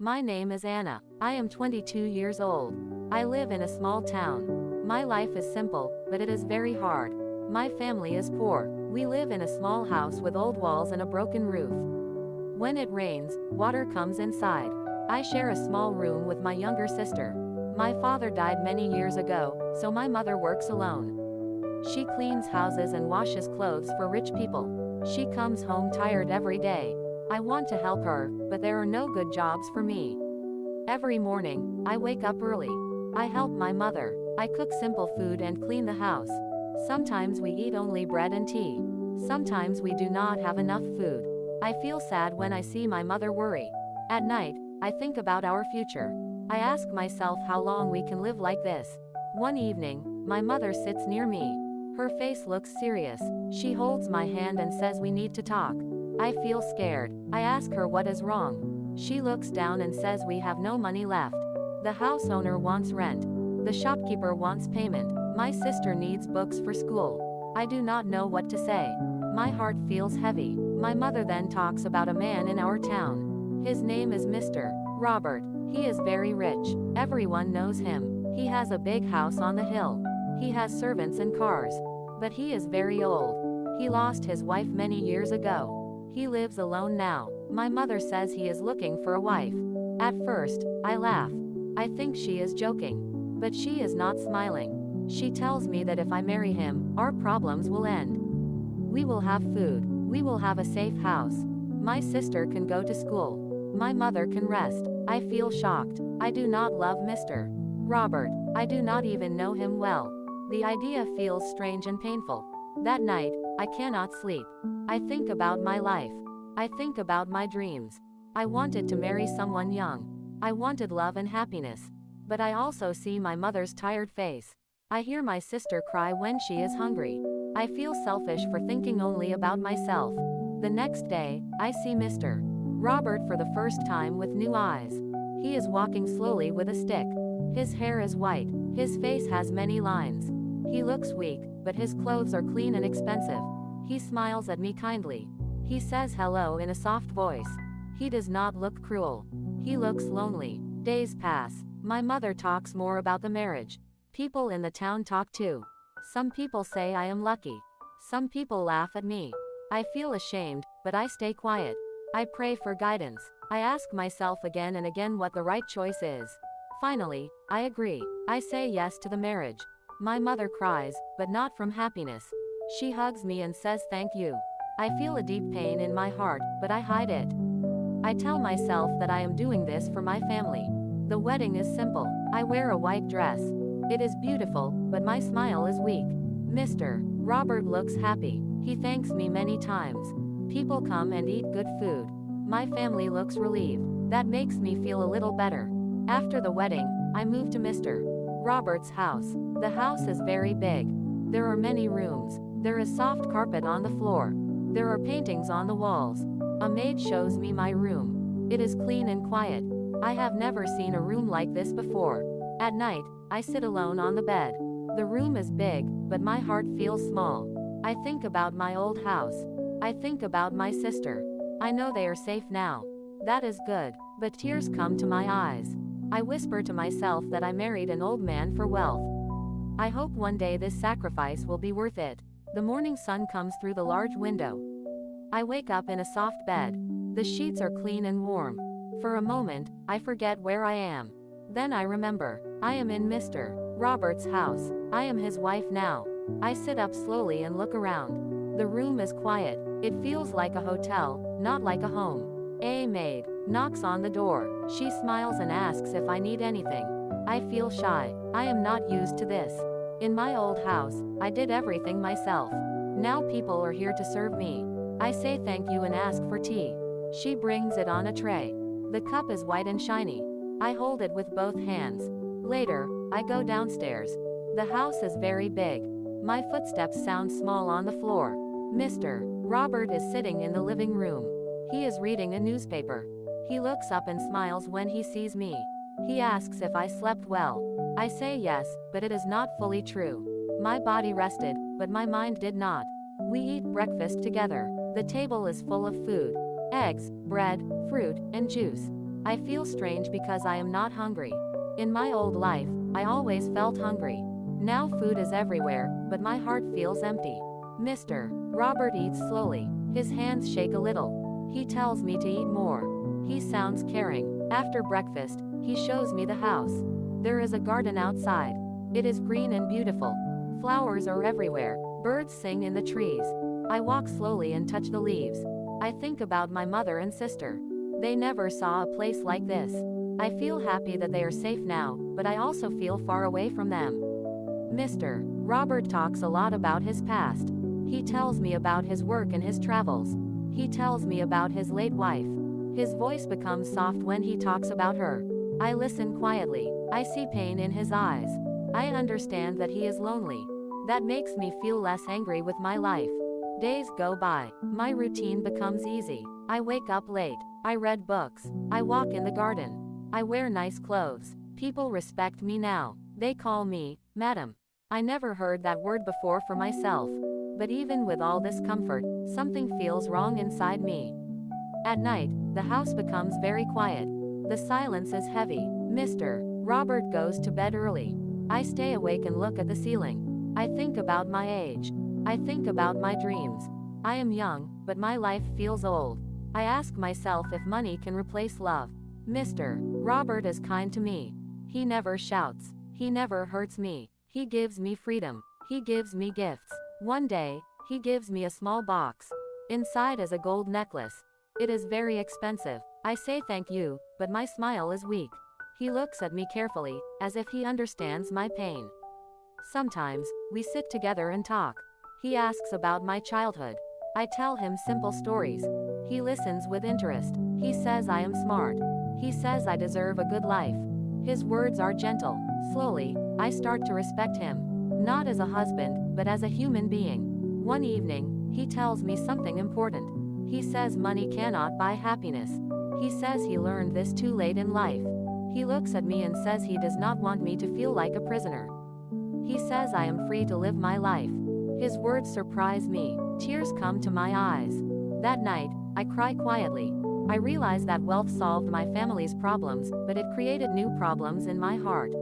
My name is Anna. I am 22 years old. I live in a small town. My life is simple, but it is very hard. My family is poor. We live in a small house with old walls and a broken roof. When it rains, water comes inside. I share a small room with my younger sister. My father died many years ago, so my mother works alone. She cleans houses and washes clothes for rich people. She comes home tired every day. I want to help her, but there are no good jobs for me. Every morning, I wake up early. I help my mother. I cook simple food and clean the house. Sometimes we eat only bread and tea. Sometimes we do not have enough food. I feel sad when I see my mother worry. At night, I think about our future. I ask myself how long we can live like this. One evening, my mother sits near me. Her face looks serious. She holds my hand and says we need to talk. I feel scared. I ask her what is wrong. She looks down and says we have no money left. The house owner wants rent. The shopkeeper wants payment. My sister needs books for school. I do not know what to say. My heart feels heavy. My mother then talks about a man in our town. His name is Mr. Robert. He is very rich. Everyone knows him. He has a big house on the hill. He has servants and cars. But he is very old. He lost his wife many years ago. He lives alone now. My mother says he is looking for a wife. At first, I laugh. I think she is joking. But she is not smiling. She tells me that if I marry him, our problems will end. We will have food. We will have a safe house. My sister can go to school. My mother can rest. I feel shocked. I do not love Mr. Robert. I do not even know him well. The idea feels strange and painful. That night, I cannot sleep. I think about my life. I think about my dreams. I wanted to marry someone young. I wanted love and happiness. But I also see my mother's tired face. I hear my sister cry when she is hungry. I feel selfish for thinking only about myself. The next day, I see Mr. Robert for the first time with new eyes. He is walking slowly with a stick. His hair is white. His face has many lines. He looks weak, but his clothes are clean and expensive. He smiles at me kindly. He says hello in a soft voice. He does not look cruel. He looks lonely. Days pass. My mother talks more about the marriage. People in the town talk too. Some people say I am lucky. Some people laugh at me. I feel ashamed, but I stay quiet. I pray for guidance. I ask myself again and again what the right choice is. Finally, I agree. I say yes to the marriage. My mother cries, but not from happiness. She hugs me and says thank you. I feel a deep pain in my heart, but I hide it. I tell myself that I am doing this for my family. The wedding is simple. I wear a white dress. It is beautiful, but my smile is weak. Mr. Robert looks happy. He thanks me many times. People come and eat good food. My family looks relieved. That makes me feel a little better. After the wedding, I move to Mr. Robert's house. The house is very big. There are many rooms. There is soft carpet on the floor. There are paintings on the walls. A maid shows me my room. It is clean and quiet. I have never seen a room like this before. At night, I sit alone on the bed. The room is big, but my heart feels small. I think about my old house. I think about my sister. I know they are safe now. That is good, but tears come to my eyes. I whisper to myself that I married an old man for wealth. I hope one day this sacrifice will be worth it. The morning sun comes through the large window. I wake up in a soft bed. The sheets are clean and warm. For a moment, I forget where I am. Then I remember. I am in Mr. Robert's house. I am his wife now. I sit up slowly and look around. The room is quiet. It feels like a hotel, not like a home. A maid knocks on the door. She smiles and asks if I need anything. I feel shy. I am not used to this. In my old house, I did everything myself. Now people are here to serve me. I say thank you and ask for tea. She brings it on a tray. The cup is white and shiny. I hold it with both hands. Later, I go downstairs. The house is very big. My footsteps sound small on the floor. Mr. Robert is sitting in the living room. He is reading a newspaper. He looks up and smiles when he sees me. He asks if I slept well. I say yes, but it is not fully true. My body rested, but my mind did not. We eat breakfast together. The table is full of food. Eggs, bread, fruit, and juice. I feel strange because I am not hungry. In my old life, I always felt hungry. Now food is everywhere, but my heart feels empty. Mr. Robert eats slowly. His hands shake a little. He tells me to eat more. He sounds caring. After breakfast, he shows me the house. There is a garden outside. It is green and beautiful. Flowers are everywhere. Birds sing in the trees. I walk slowly and touch the leaves. I think about my mother and sister. They never saw a place like this. I feel happy that they are safe now, but I also feel far away from them. Mr. Robert talks a lot about his past. He tells me about his work and his travels. He tells me about his late wife. His voice becomes soft when he talks about her. I listen quietly. I see pain in his eyes. I understand that he is lonely. That makes me feel less angry with my life. Days go by. My routine becomes easy. I wake up late. I read books. I walk in the garden. I wear nice clothes. People respect me now. They call me, Madam. I never heard that word before for myself. But even with all this comfort, something feels wrong inside me. At night, the house becomes very quiet. The silence is heavy. Mr. Robert goes to bed early. I stay awake and look at the ceiling. I think about my age. I think about my dreams. I am young, but my life feels old. I ask myself if money can replace love. Mr. Robert is kind to me. He never shouts. He never hurts me. He gives me freedom. He gives me gifts. One day, he gives me a small box. Inside is a gold necklace. It is very expensive. I say thank you, but my smile is weak. He looks at me carefully, as if he understands my pain. Sometimes, we sit together and talk. He asks about my childhood. I tell him simple stories. He listens with interest. He says I am smart. He says I deserve a good life. His words are gentle. Slowly, I start to respect him. Not as a husband, but as a human being. One evening, he tells me something important. He says money cannot buy happiness. He says he learned this too late in life. He looks at me and says he does not want me to feel like a prisoner. He says I am free to live my life. His words surprise me. Tears come to my eyes. That night, I cry quietly. I realize that wealth solved my family's problems, but it created new problems in my heart.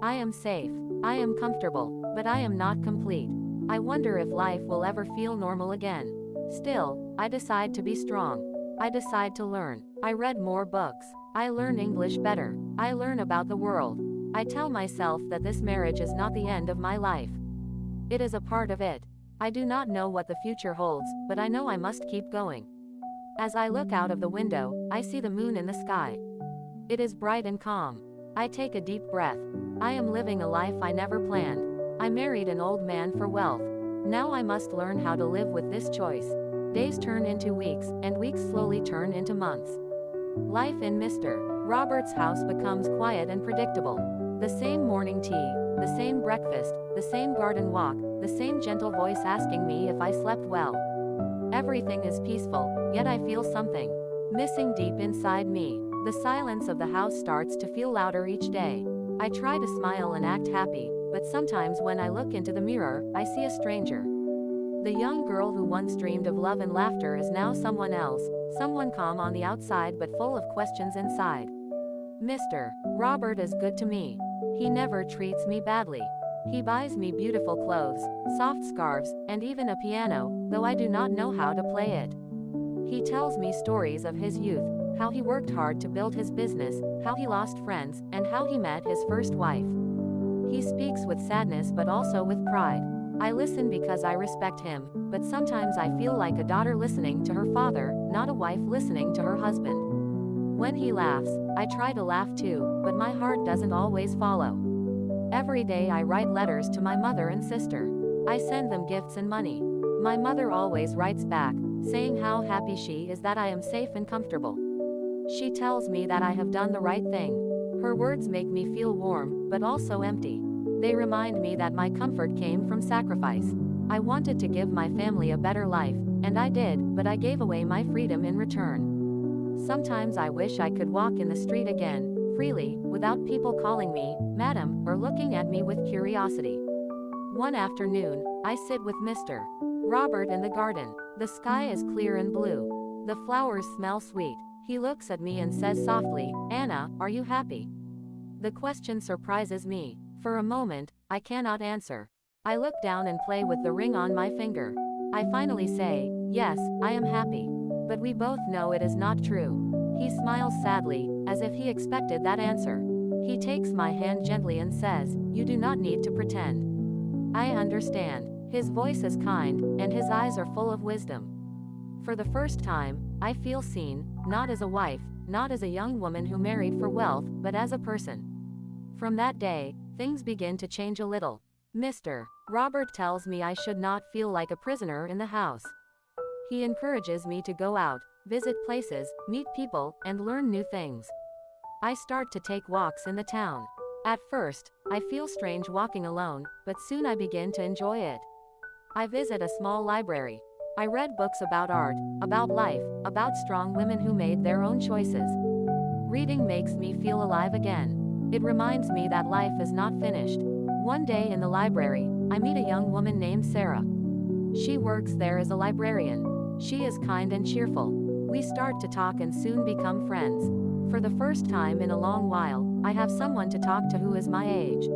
I am safe. I am comfortable, but I am not complete. I wonder if life will ever feel normal again. Still, I decide to be strong. I decide to learn. I read more books. I learn English better. I learn about the world. I tell myself that this marriage is not the end of my life. It is a part of it. I do not know what the future holds, but I know I must keep going. As I look out of the window, I see the moon in the sky. It is bright and calm. I take a deep breath. I am living a life I never planned. I married an old man for wealth. Now I must learn how to live with this choice. Days turn into weeks, and weeks slowly turn into months. Life in Mr. Robert's house becomes quiet and predictable. The same morning tea, the same breakfast, the same garden walk, the same gentle voice asking me if I slept well. Everything is peaceful, yet I feel something missing deep inside me. The silence of the house starts to feel louder each day. I try to smile and act happy, but sometimes when I look into the mirror, I see a stranger. The young girl who once dreamed of love and laughter is now someone else, someone calm on the outside but full of questions inside. Mr. Robert is good to me. He never treats me badly. He buys me beautiful clothes, soft scarves, and even a piano, though I do not know how to play it. He tells me stories of his youth, how he worked hard to build his business, how he lost friends, and how he met his first wife. He speaks with sadness but also with pride. I listen because I respect him, but sometimes I feel like a daughter listening to her father, not a wife listening to her husband. When he laughs, I try to laugh too, but my heart doesn't always follow. Every day I write letters to my mother and sister. I send them gifts and money. My mother always writes back, saying how happy she is that I am safe and comfortable. She tells me that I have done the right thing. Her words make me feel warm, but also empty. They remind me that my comfort came from sacrifice. I wanted to give my family a better life, and I did, but I gave away my freedom in return. Sometimes I wish I could walk in the street again, freely, without people calling me, Madam, or looking at me with curiosity. One afternoon, I sit with Mr. Robert in the garden. The sky is clear and blue. The flowers smell sweet. He looks at me and says softly, "Anna, are you happy?" The question surprises me. For a moment, I cannot answer. I look down and play with the ring on my finger. I finally say, "Yes, I am happy." But we both know it is not true. He smiles sadly, as if he expected that answer. He takes my hand gently and says, "You do not need to pretend. I understand." His voice is kind, and his eyes are full of wisdom. For the first time, I feel seen, not as a wife, not as a young woman who married for wealth, but as a person. From that day, things begin to change a little. Mr. Robert tells me I should not feel like a prisoner in the house. He encourages me to go out, visit places, meet people, and learn new things. I start to take walks in the town. At first, I feel strange walking alone, but soon I begin to enjoy it. I visit a small library. I read books about art, about life, about strong women who made their own choices. Reading makes me feel alive again. It reminds me that life is not finished. One day in the library, I meet a young woman named Sarah. She works there as a librarian. She is kind and cheerful. We start to talk and soon become friends. For the first time in a long while, I have someone to talk to who is my age.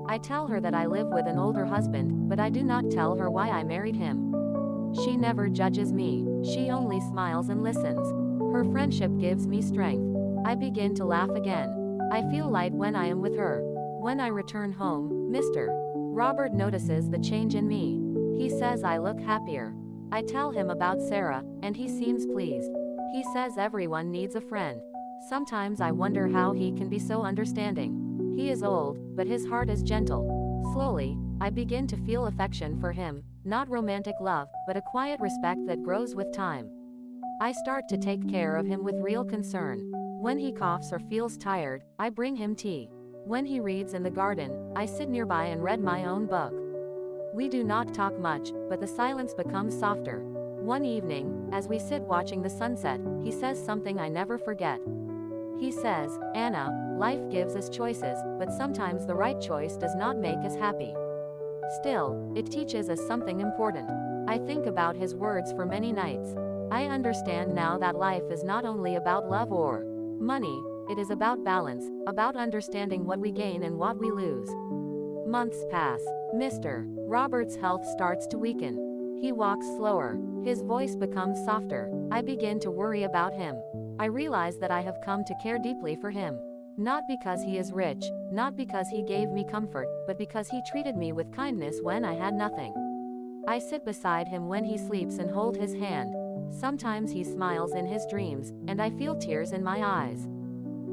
I tell her that I live with an older husband, but I do not tell her why I married him. She never judges me. She only smiles and listens. Her friendship gives me strength. I begin to laugh again. I feel light when I am with her. When I return home, Mr. Robert notices the change in me. He says I look happier. I tell him about Sarah, and he seems pleased. He says everyone needs a friend. Sometimes I wonder how he can be so understanding. He is old, but his heart is gentle. Slowly, I begin to feel affection for him, not romantic love, but a quiet respect that grows with time. I start to take care of him with real concern. When he coughs or feels tired, I bring him tea. When he reads in the garden, I sit nearby and read my own book. We do not talk much, but the silence becomes softer. One evening, as we sit watching the sunset, he says something I never forget. He says, "Anna, life gives us choices, but sometimes the right choice does not make us happy. Still, it teaches us something important." I think about his words for many nights. I understand now that life is not only about love or money, it is about balance, about understanding what we gain and what we lose. Months pass. Mr. Robert's health starts to weaken. He walks slower. His voice becomes softer. I begin to worry about him. I realize that I have come to care deeply for him. Not because he is rich, not because he gave me comfort, but because he treated me with kindness when I had nothing. I sit beside him when he sleeps and hold his hand. Sometimes he smiles in his dreams, and I feel tears in my eyes.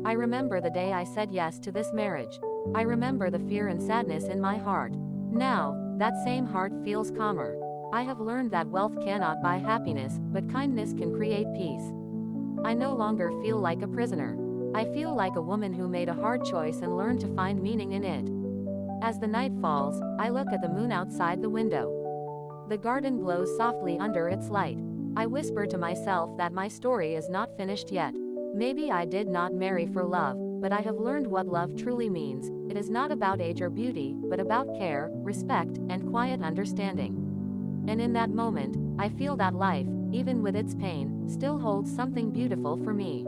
I remember the day I said yes to this marriage. I remember the fear and sadness in my heart. Now, that same heart feels calmer. I have learned that wealth cannot buy happiness, but kindness can create peace. I no longer feel like a prisoner. I feel like a woman who made a hard choice and learned to find meaning in it. As the night falls, I look at the moon outside the window. The garden glows softly under its light. I whisper to myself that my story is not finished yet. Maybe I did not marry for love, but I have learned what love truly means. It is not about age or beauty, but about care, respect, and quiet understanding. And in that moment, I feel that life, even with its pain, still holds something beautiful for me.